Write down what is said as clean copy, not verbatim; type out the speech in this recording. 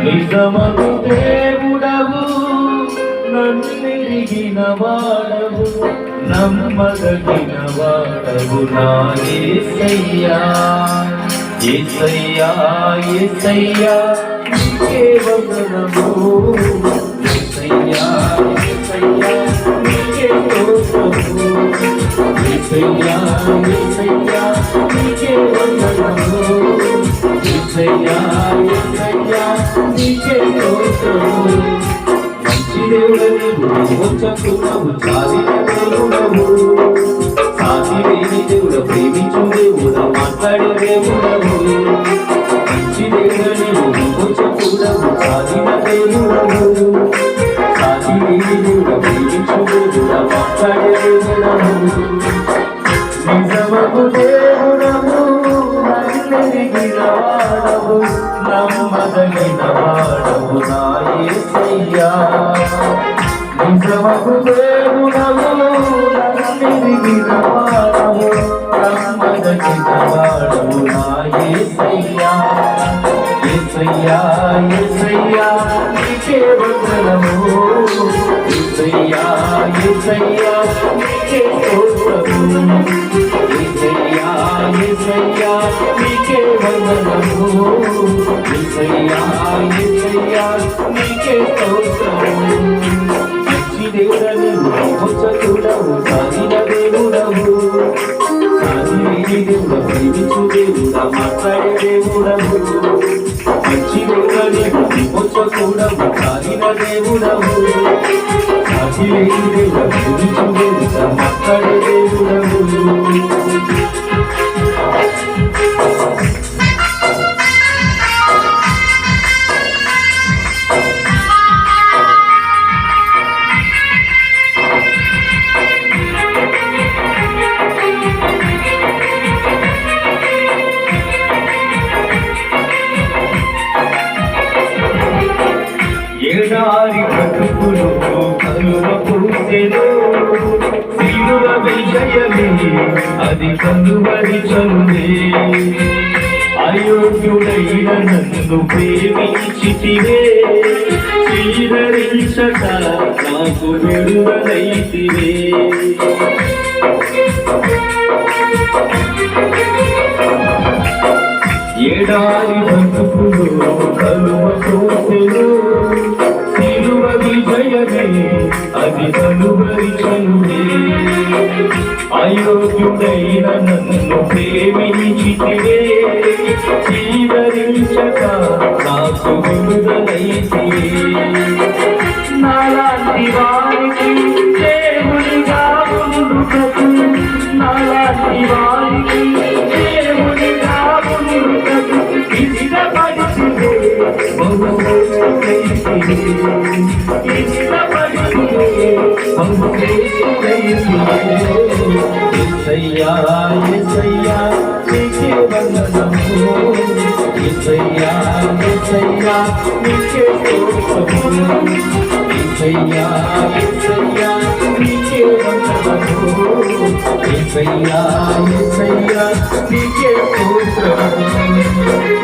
నిజమగు దేవుడవు నన్నెరిగిన వాడవు నమ్మదగిన వాడవు నా యేసయ్యా యేసయ్యా యేసయ్యా నీకే వందనము యేసయ్యా యేసయ్యా నీకే స్తోత్రము యేసయ్యా యేసయ్యా నీకే వందనము యేసయ్యా యేసయ్యా నీకే స్తోత్రము మంచి దేవుడవు మోక్షకుడవు చాలిన దేవుడవు సాటి లేని దేవుడు ప్రేమించు దేవుడు మాట్లాడే దేవుడవు మంచి దేవుడవు మోక్షకుడవు చాలిన దేవుడవు సాటి లేని దేవుడు ప్రేమించు దేవుడు మాట్లాడే దేవుడవు నిజమగు దేవుడవు నన్నెరిగిన వాడవు నమ్మదగిన వాడవు నా యేసయ్యా నిజమగు దేవుడవు నన్నెరిగిన వాడవు నమ్మదగిన వాడవు నా యేసయ్యా యేసయ్యా యేసయ్యా నీకే వందనము యేసయ్యా యేసయ్యా నీకే స్తోత్రము యేసయ్యా యేసయ్యా నీకే వందనము యేసయ్యా యేసయ్యా నీకే స్తోత్రము మంచి దేవుడవు మోక్షకుడవు సాధిన దేవుడవు సాధి లేని దేవుడు ప్రేమించు దేవుడు మాట్లాడే దేవుడవు మంచి దేవుడవు మోక్షకుడవు సాధిన దేవుడవు సాధి లేని దేవుడు ప్రేమించు దేవుడు మాట్లాడే దేవుడవు ఏడారి బ్రతుకులు కలువ పూసెను సిలువ విజయమే అది కలువరిచనులే అయోగ్యుడైన నన్ను ప్రేమించితివే చీదరించక నాకు విడుదలైతివే ఏడారి బ్రతుకులు కలువ పూసెను సిలువ విజయమే అది కలువరిచనులే అయోగ్యుడైన నన్ను ప్రేమించితివే చీదరించక నాకు విడుదలైతివే నాలాంటి వారికి దేవుడిగా ఉండుటకు నాలాంటి వారికి దేవుడిగా ఉండుటకు ఇష్టపడుతుంది యేసయ్యా యేసయ్యా నీకే వందనము యేసయ్యా యేసయ్యా నీకే స్తోత్రము యేసయ్యా యేసయ్యా నీకే వందనము యేసయ్యా